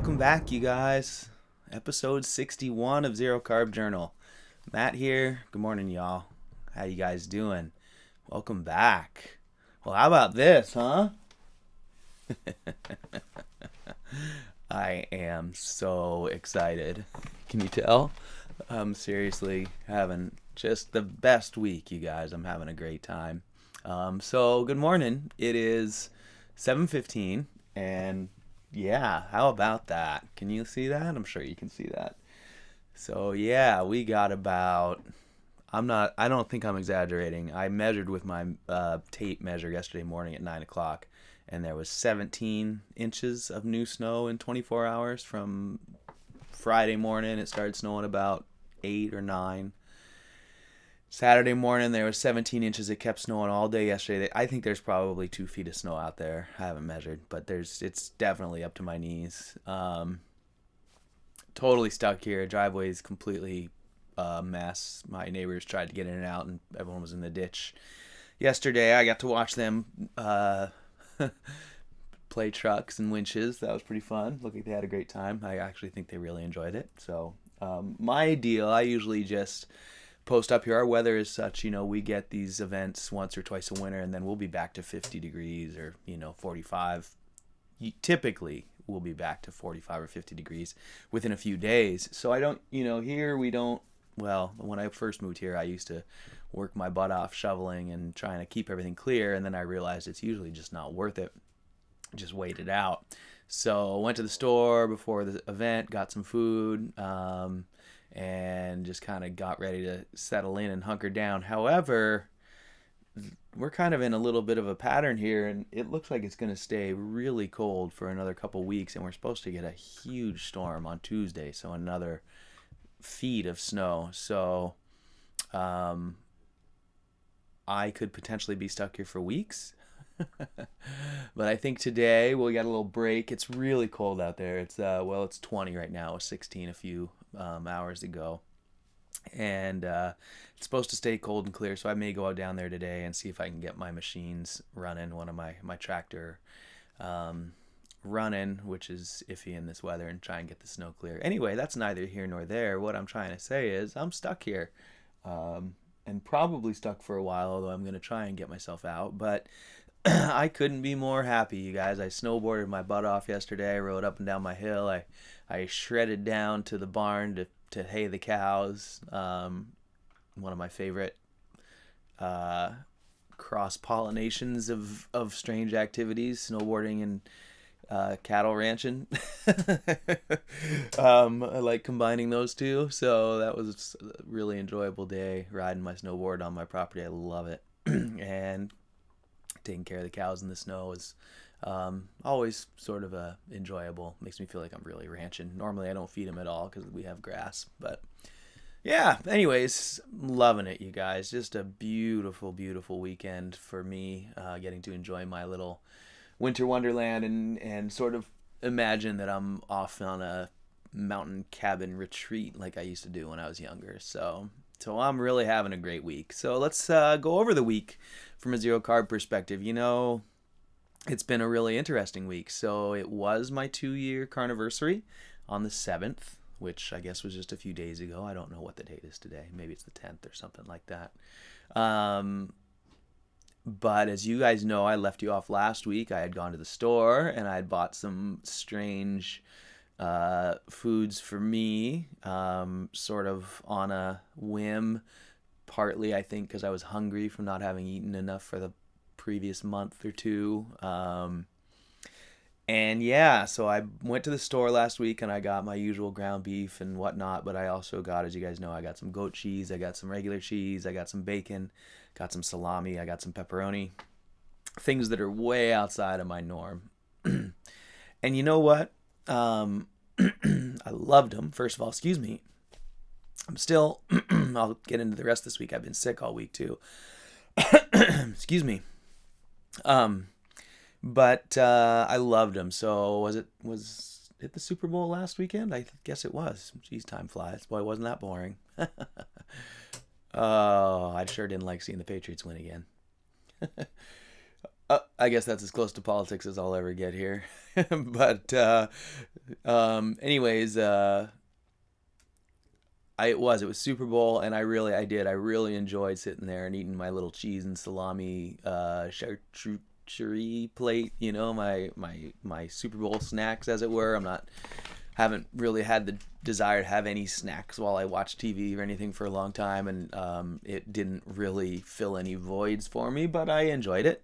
Welcome back, you guys. Episode 61 of Zero Carb Journal. Matt here. Good morning, y'all. How you guys doing? Welcome back. Well, how about this, huh? I am so excited. Can you tell? I'm seriously having just the best week, you guys. I'm having a great time. So good morning. It is 7:15 and yeah, how about that? Can you see that? I'm sure you can see that. So yeah, we got about, I don't think I'm exaggerating. I measured with my tape measure yesterday morning at 9 o'clock, and there was 17 inches of new snow in 24 hours from Friday morning. It started snowing about 8 or 9. Saturday morning, there was 17 inches. It kept snowing all day yesterday. I think there's probably 2 feet of snow out there. I haven't measured, but it's definitely up to my knees. Totally stuck here. Driveway's completely a mess. My neighbors tried to get in and out, and everyone was in the ditch. Yesterday, I got to watch them play trucks and winches. That was pretty fun. Looked like they had a great time. I actually think they really enjoyed it. So my deal, I usually just post up here. Our weather is such, we get these events once or twice a winter, and then we'll be back to 50 degrees or 45. Typically we'll be back to 45 or 50 degrees within a few days. So I don't, here we don't. Well, when I first moved here, I used to work my butt off shoveling and trying to keep everything clear, and then I realized it's usually just not worth it. Just wait it out. So I went to the store before the event, got some food, and just kind of got ready to settle in and hunker down. However, we're kind of in a little bit of a pattern here, and it looks like it's going to stay really cold for another couple weeks, and we're supposed to get a huge storm on Tuesday, so another feet of snow. So I could potentially be stuck here for weeks. But I think today we got a little break. It's really cold out there. It's 20 right now. It was 16 a few hours ago, and it's supposed to stay cold and clear, so I may go out down there today and see if I can get my machines running, one of my tractor running, which is iffy in this weather, and try and get the snow clear. Anyway, that's neither here nor there. What I'm trying to say is I'm stuck here, and probably stuck for a while, although I'm going to try and get myself out. But I couldn't be more happy, you guys. I snowboarded my butt off yesterday. I rode up and down my hill. I shredded down to the barn to hay the cows. One of my favorite cross pollinations of strange activities, snowboarding and cattle ranching. I like combining those two. So that was a really enjoyable day riding my snowboard on my property. I love it. And taking care of the cows in the snow is always sort of enjoyable. Makes me feel like I'm really ranching. Normally I don't feed them at all because we have grass. But yeah, anyways, loving it, you guys. Just a beautiful, beautiful weekend for me, getting to enjoy my little winter wonderland and sort of imagine that I'm off on a mountain cabin retreat like I used to do when I was younger. So I'm really having a great week. So let's go over the week from a zero carb perspective. It's been a really interesting week. So it was my 2-year carniversary on the 7th, which I guess was just a few days ago. I don't know what the date is today. Maybe it's the 10th or something like that. But as you guys know, I left you off last week. I had gone to the store and I had bought some strange foods for me, sort of on a whim, partly I think because I was hungry from not having eaten enough for the previous month or two. And yeah, so I went to the store last week and I got my usual ground beef and whatnot, but I also got, as you guys know, I got some goat cheese, I got some regular cheese, I got some bacon, got some salami, I got some pepperoni, things that are way outside of my norm. And you know what? I loved them. First of all, excuse me. I'm still, I'll get into the rest this week. I've been sick all week too. Excuse me. But I loved them. So was it the Super Bowl last weekend? I guess it was. Jeez, time flies. Boy, wasn't that boring. Oh, I sure didn't like seeing the Patriots win again. I guess that's as close to politics as I'll ever get here. But anyways, it was Super Bowl, and I really enjoyed sitting there and eating my little cheese and salami charcuterie plate. You know, my Super Bowl snacks, as it were. Haven't really had the desire to have any snacks while I watch TV or anything for a long time, and it didn't really fill any voids for me, but I enjoyed it.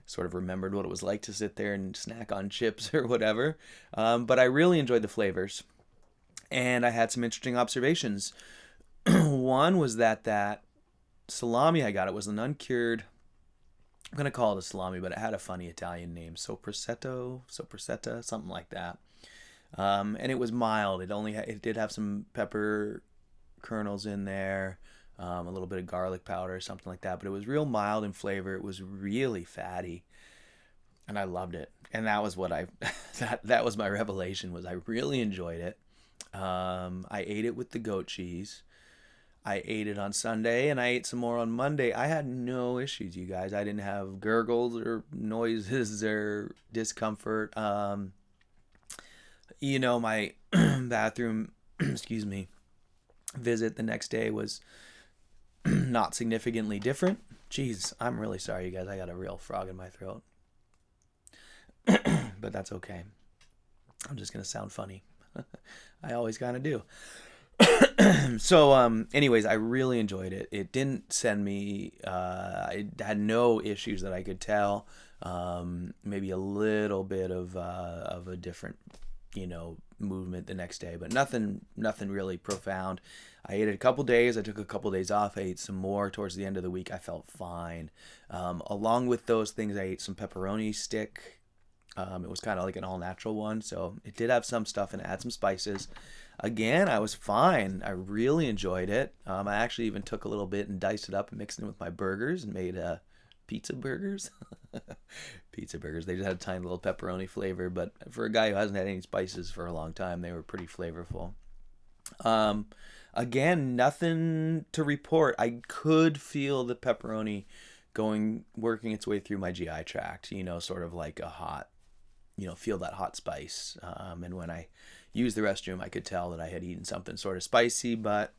Sort of remembered what it was like to sit there and snack on chips or whatever. But I really enjoyed the flavors, and I had some interesting observations. One was that salami I got, it was an uncured, I'm going to call it a salami, but it had a funny Italian name, Sopressata, something like that. And it was mild. It did have some pepper kernels in there, a little bit of garlic powder or something like that, but it was real mild in flavor. It was really fatty, and I loved it. And that was what that was my revelation, was I really enjoyed it. I ate it with the goat cheese. I ate it on Sunday, and I ate some more on Monday. I had no issues, you guys. I didn't have gurgles or noises or discomfort. My bathroom, excuse me, visit the next day was not significantly different. Jeez, I'm really sorry, you guys. I got a real frog in my throat. But that's okay. I'm just going to sound funny. I always kind of do. So, anyways, I really enjoyed it. It didn't send me, I had no issues that I could tell. Maybe a little bit of a different, movement the next day, but nothing really profound. I ate it a couple days. I took a couple days off. I ate some more towards the end of the week. I felt fine. Along with those things, I ate some pepperoni stick. It was kind of like an all natural one, so it did have some stuff and it had some spices. Again, I was fine. I really enjoyed it. I actually even took a little bit and diced it up and mixed it with my burgers and made pizza burgers. Pizza burgers. They just had a tiny little pepperoni flavor, but for a guy who hasn't had any spices for a long time, they were pretty flavorful. Again, nothing to report. I could feel the pepperoni working its way through my GI tract, sort of like a hot, feel that hot spice. And when I used the restroom, I could tell that I had eaten something sort of spicy, but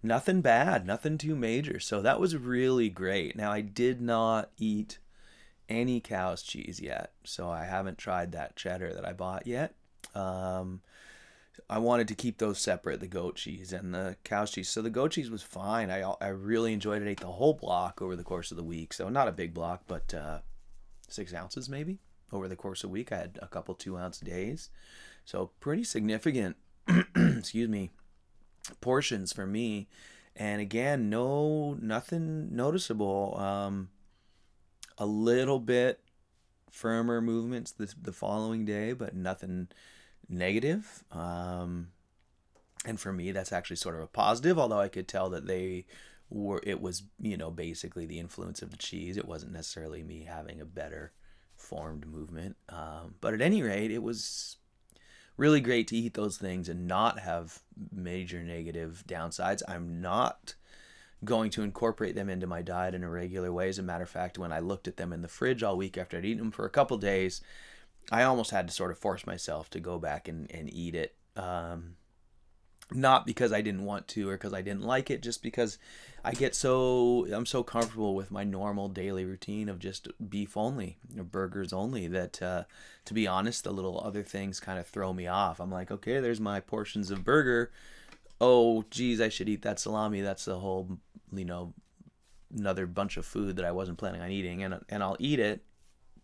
nothing bad, nothing too major. So that was really great. Now, I did not eat any cow's cheese yet, so I haven't tried that cheddar that I bought yet. I wanted to keep those separate, the goat cheese and the cow's cheese. So the goat cheese was fine. I really enjoyed it. I ate the whole block over the course of the week. So not a big block, but 6 ounces maybe over the course of the week. I had a couple 2-ounce days. So pretty significant, excuse me, portions for me. And again, nothing noticeable. A little bit firmer movements the following day, but nothing negative. And for me, that's actually sort of a positive, although I could tell that it was, basically the influence of the cheese. It wasn't necessarily me having a better formed movement. But at any rate, it was really great to eat those things and not have major negative downsides. I'm not going to incorporate them into my diet in a regular way. As a matter of fact, when I looked at them in the fridge all week after I'd eaten them for a couple days, I almost had to sort of force myself to go back and eat it. Not because I didn't want to or because I didn't like it, just because I'm so comfortable with my normal daily routine of just beef only or burgers only that, to be honest, the little other things kind of throw me off. I'm like, okay, there's my portions of burger. Oh, geez, I should eat that salami. That's a whole, another bunch of food that I wasn't planning on eating, and I'll eat it,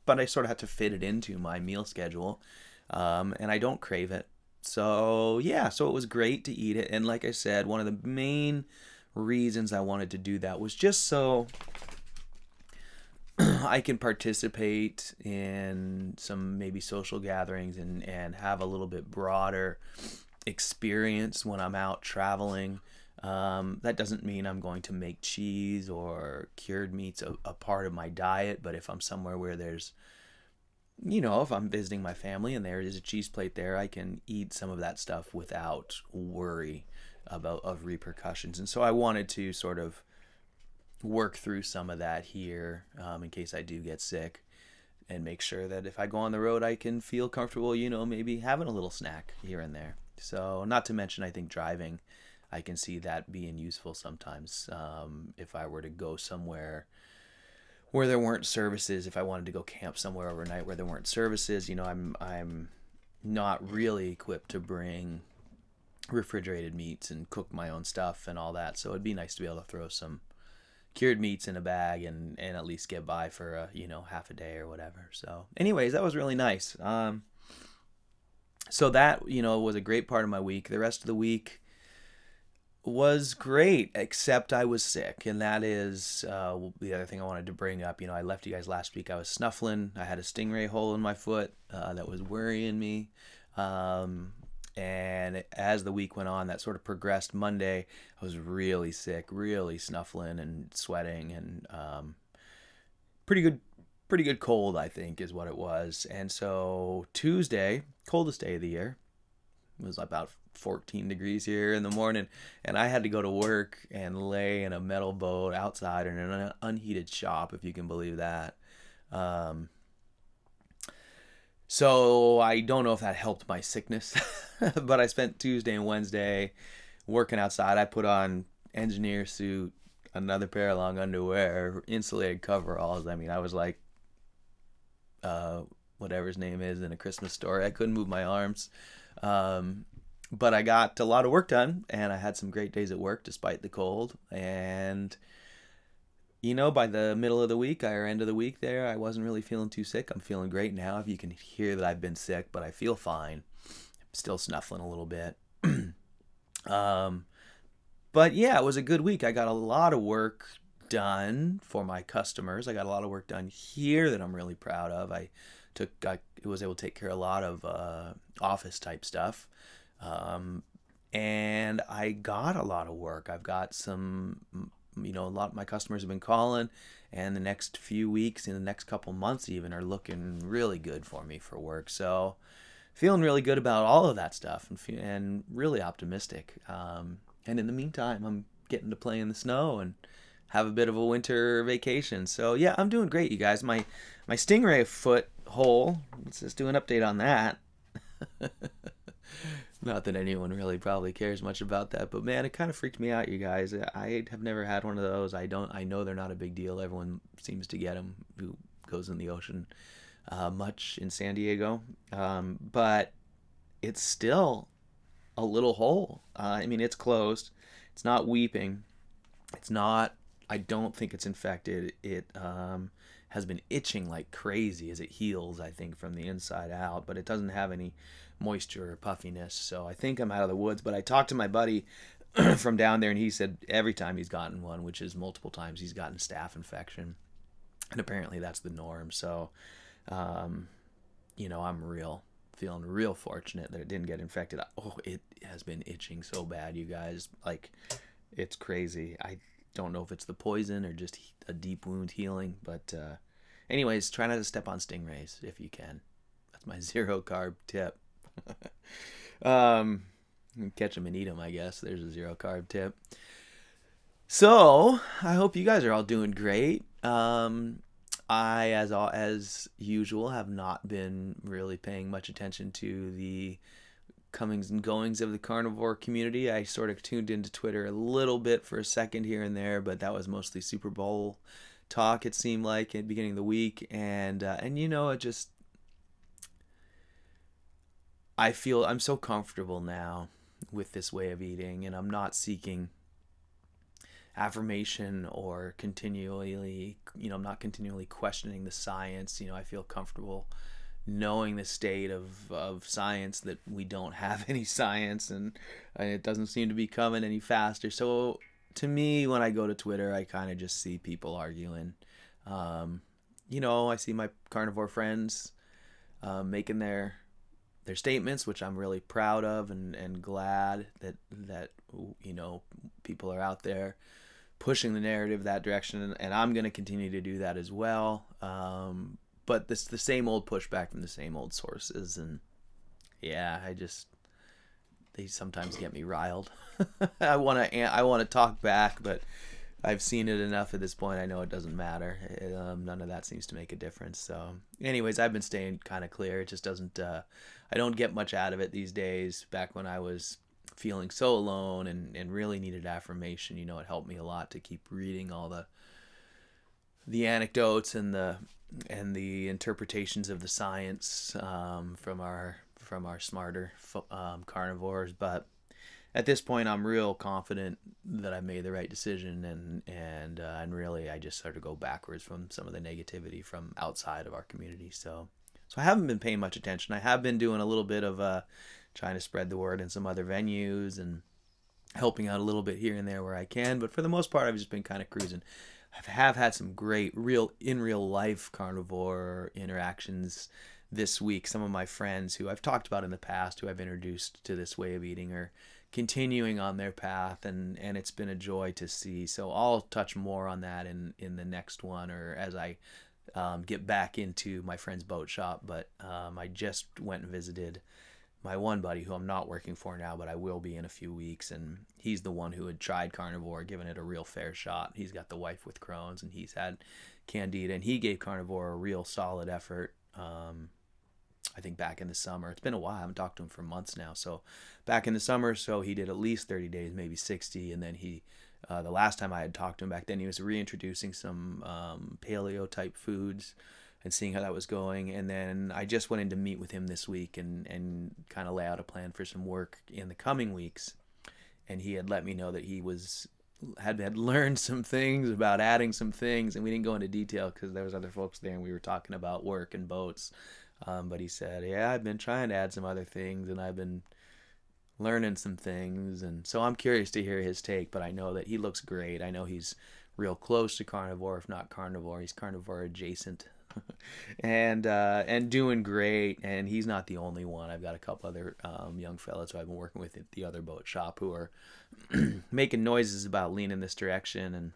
but I sort of have to fit it into my meal schedule, and I don't crave it. So yeah, so it was great to eat it. And like I said, one of the main reasons I wanted to do that was just so I can participate in some maybe social gatherings and have a little bit broader experience when I'm out traveling. That doesn't mean I'm going to make cheese or cured meats a part of my diet, but if I'm somewhere where there's, if I'm visiting my family and there is a cheese plate there, I can eat some of that stuff without worry of repercussions. And so I wanted to sort of work through some of that here, in case I do get sick, and make sure that if I go on the road, I can feel comfortable, maybe having a little snack here and there. So, not to mention, I think driving, I can see that being useful sometimes. If I were to go somewhere where there weren't services, if I wanted to go camp somewhere overnight where there weren't services, I'm not really equipped to bring refrigerated meats and cook my own stuff and all that. So it'd be nice to be able to throw some cured meats in a bag and at least get by for half a day or whatever. So anyways, that was really nice. So that was a great part of my week. The rest of the week was great, except I was sick, and that is the other thing I wanted to bring up. I left you guys last week. I was snuffling. I had a stingray hole in my foot that was worrying me. And as the week went on, that sort of progressed. Monday, I was really sick, really snuffling and sweating, and pretty good cold, I think, is what it was. And so Tuesday, coldest day of the year, it was about 14 degrees here in the morning, and I had to go to work and lay in a metal boat outside in an unheated shop, if you can believe that. So I don't know if that helped my sickness, but I spent Tuesday and Wednesday working outside. I put on engineer suit, another pair of long underwear, insulated coveralls. I mean, I was like, whatever his name is in A Christmas Story. I couldn't move my arms. But I got a lot of work done, and I had some great days at work despite the cold. And by the middle of the week or end of the week there, I wasn't really feeling too sick. I'm feeling great now. If you can hear that I've been sick, but I feel fine. I'm still snuffling a little bit. But yeah, it was a good week. I got a lot of work done for my customers. I got a lot of work done here that I'm really proud of. I was able to take care of a lot of office type stuff. And I got a lot of work. I've got some, a lot of my customers have been calling, and the next few weeks, in the next couple months even, are looking really good for me for work. So feeling really good about all of that stuff, and really optimistic. And in the meantime, I'm getting to play in the snow and have a bit of a winter vacation. So yeah, I'm doing great, you guys. My stingray foot hole, let's just do an update on that. Not that anyone really probably cares much about that, but man, it kind of freaked me out, you guys. I have never had one of those. I know they're not a big deal. Everyone seems to get them who goes in the ocean much in San Diego. But it's still a little hole. I mean, it's closed. It's not weeping. I don't think it's infected. It has been itching like crazy as it heals, I think, from the inside out, but it doesn't have any moisture or puffiness. So I think I'm out of the woods. But I talked to my buddy from down there, and he said every time he's gotten one, which is multiple times, he's gotten staph infection, and apparently that's the norm. So I'm feeling real fortunate that it didn't get infected. It has been itching so bad, you guys. Like, it's crazy. I don't know if it's the poison or just a deep wound healing, but anyways, try not to step on stingrays if you can. That's my 0 carb tip. Catch them and eat them, I guess. There's a 0 carb tip. So I hope you guys are all doing great. I, as usual, have not been really paying much attention to the comings and goings of the carnivore community. I sort of tuned into Twitter a little bit for a second here and there, but that was mostly Super Bowl talk, it seemed like, at the beginning of the week. And it just, I feel I'm so comfortable now with this way of eating, and I'm not seeking affirmation or I'm not continually questioning the science. I feel comfortable knowing the state of science, that we don't have any science, and it doesn't seem to be coming any faster. So to me, when I go to Twitter, I kind of just see people arguing. I see my carnivore friends making their statements, which I'm really proud of, and glad that people are out there pushing the narrative that direction, and I'm going to continue to do that as well. But this the same old pushback from the same old sources, and yeah, they sometimes get me riled. I want to talk back, but I've seen it enough at this point. I know it doesn't matter. None of that seems to make a difference. So, anyways, I've been staying kind of clear. It just doesn't. I don't get much out of it these days. Back when I was feeling so alone and really needed affirmation, you know, it helped me a lot to keep reading all the anecdotes and the interpretations of the science from our smarter carnivores. But at this point, I'm real confident that I made the right decision, and really I just sort of go backwards from some of the negativity from outside of our community. So I haven't been paying much attention. I have been doing a little bit of trying to spread the word in some other venues and helping out a little bit here and there where I can. But for the most part, I've just been kind of cruising. I have had some great real life carnivore interactions this week. Some of my friends who I've talked about in the past, who I've introduced to this way of eating, are continuing on their path, and it's been a joy to see. So I'll touch more on that in the next one, or as I get back into my friend's boat shop. But I just went and visited my one buddy who I'm not working for now, but I will be in a few weeks, and he's the one who had tried carnivore, given it a real fair shot. He's got the wife with Crohn's, and he's had candida, and he gave carnivore a real solid effort. I think back in the summer. It's been a while. I haven't talked to him for months now. So back in the summer, so he did at least 30 days, maybe 60, and then he the last time I had talked to him back then, he was reintroducing some paleo type foods and seeing how that was going. And then I just went in to meet with him this week and kind of lay out a plan for some work in the coming weeks. And he had let me know that he had learned some things about adding some things, and we didn't go into detail because there was other folks there and we were talking about work and boats. But he said, yeah, I've been trying to add some other things, and I've been learning some things. And so I'm curious to hear his take, but I know that he looks great. I know he's real close to carnivore, if not carnivore. He's carnivore adjacent. and doing great, and he's not the only one. I've got a couple other young fellas who I've been working with at the other boat shop who are making noises about leaning this direction, and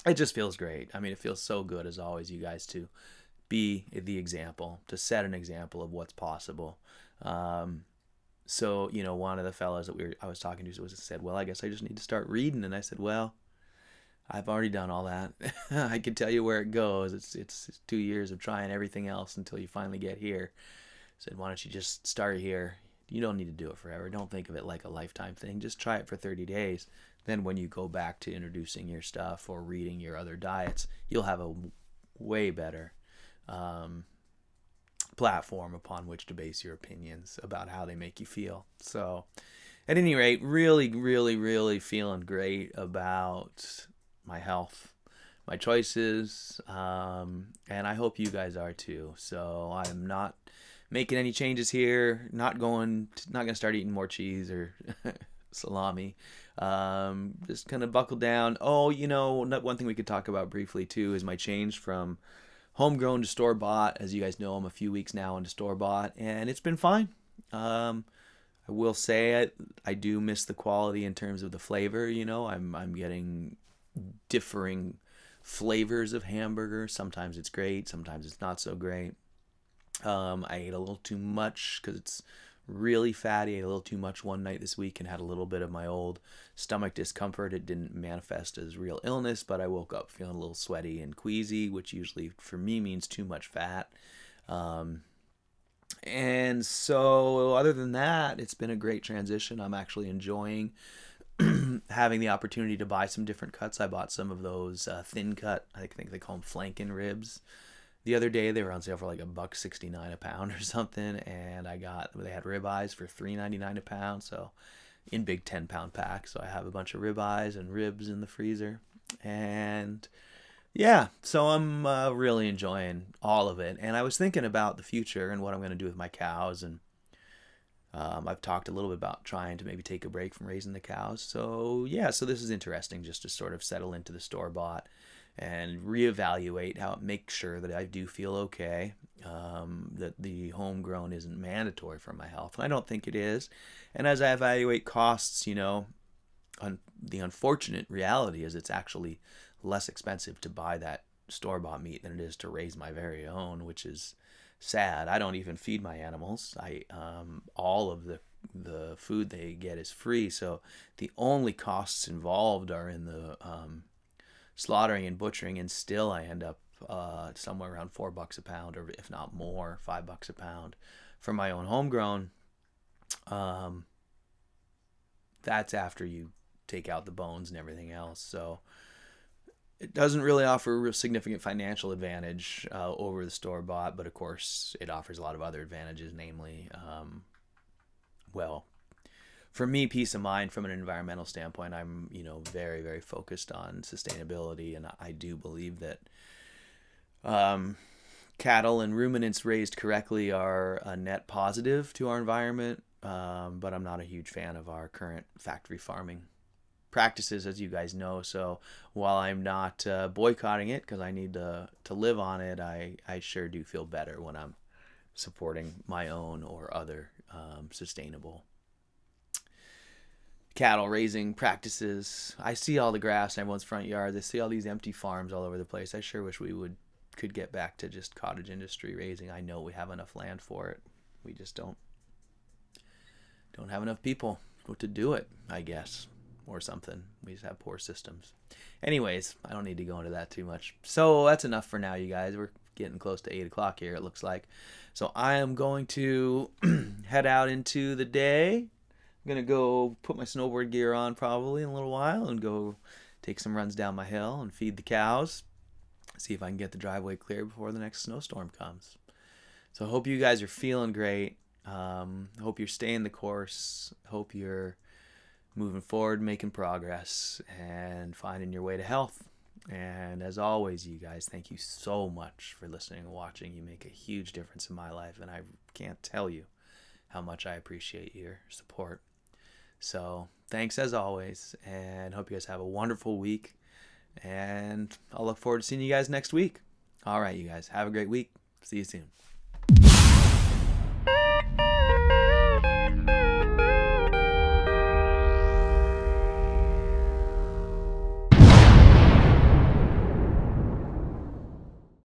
it just feels great. I mean, it feels so good, as always, you guys, to be the example, to set an example of what's possible. So, you know, one of the fellas that I was talking to said, well, I guess I just need to start reading. And I said, well, I've already done all that. I can tell you where it goes. It's 2 years of trying everything else until you finally get here. I said, why don't you just start here? You don't need to do it forever. Don't think of it like a lifetime thing. Just try it for 30 days. Then when you go back to introducing your stuff or reading your other diets, you'll have a way better platform upon which to base your opinions about how they make you feel. So at any rate, really, really, really feeling great about my health, my choices, and I hope you guys are too. So I'm not making any changes here, not going to start eating more cheese or salami. Just kind of buckle down. Oh, you know, one thing we could talk about briefly too is my change from homegrown to store-bought. As you guys know, I'm a few weeks now into store-bought, and it's been fine. I will say I do miss the quality in terms of the flavor. You know, I'm getting differing flavors of hamburger. Sometimes it's great, sometimes it's not so great. I ate a little too much because it's really fatty. I ate a little too much one night this week and had a little bit of my old stomach discomfort. It didn't manifest as real illness, but I woke up feeling a little sweaty and queasy, which usually for me means too much fat. And so other than that, it's been a great transition. I'm actually enjoying having the opportunity to buy some different cuts. I bought some of those thin cut, I think they call them flanken ribs. The other day they were on sale for like $1.69 a pound or something, and they had ribeyes for $3.99 a pound, so in big 10-pound packs. So I have a bunch of ribeyes and ribs in the freezer, and yeah, so I'm really enjoying all of it. And I was thinking about the future and what I'm going to do with my cows, and I've talked a little bit about trying to maybe take a break from raising the cows. So yeah, so this is interesting just to sort of settle into the store-bought and reevaluate how it makes sure that I do feel okay, that the homegrown isn't mandatory for my health. And I don't think it is. And as I evaluate costs, you know, the unfortunate reality is it's actually less expensive to buy that store-bought meat than it is to raise my very own, which is sad. I don't even feed my animals. All of the food they get is free, so the only costs involved are in slaughtering and butchering, and still I end up somewhere around $4 a pound, or if not more, $5 a pound for my own homegrown. That's after you take out the bones and everything else. So it doesn't really offer a real significant financial advantage over the store-bought, but of course it offers a lot of other advantages, namely, well, for me, peace of mind from an environmental standpoint. I'm, very, very focused on sustainability, and I do believe that cattle and ruminants raised correctly are a net positive to our environment, but I'm not a huge fan of our current factory farming practices, as you guys know. So while I'm not boycotting it because I need to live on it, I sure do feel better when I'm supporting my own or other sustainable cattle raising practices. I see all the grass in everyone's front yards. I see all these empty farms all over the place. I sure wish we could get back to just cottage industry raising. I know we have enough land for it. We just don't have enough people to do it, I guess, or something. We just have poor systems. Anyways, I don't need to go into that too much. So that's enough for now, you guys. We're getting close to 8 o'clock here, it looks like. So I am going to head out into the day. I'm going to go put my snowboard gear on probably in a little while and go take some runs down my hill and feed the cows. See if I can get the driveway clear before the next snowstorm comes. So I hope you guys are feeling great. Hope you're staying the course. Hope you're moving forward, making progress, and finding your way to health. And as always, you guys, thank you so much for listening and watching. You make a huge difference in my life, and I can't tell you how much I appreciate your support. So thanks as always, and hope you guys have a wonderful week. And I'll look forward to seeing you guys next week. All right, you guys, have a great week. See you soon.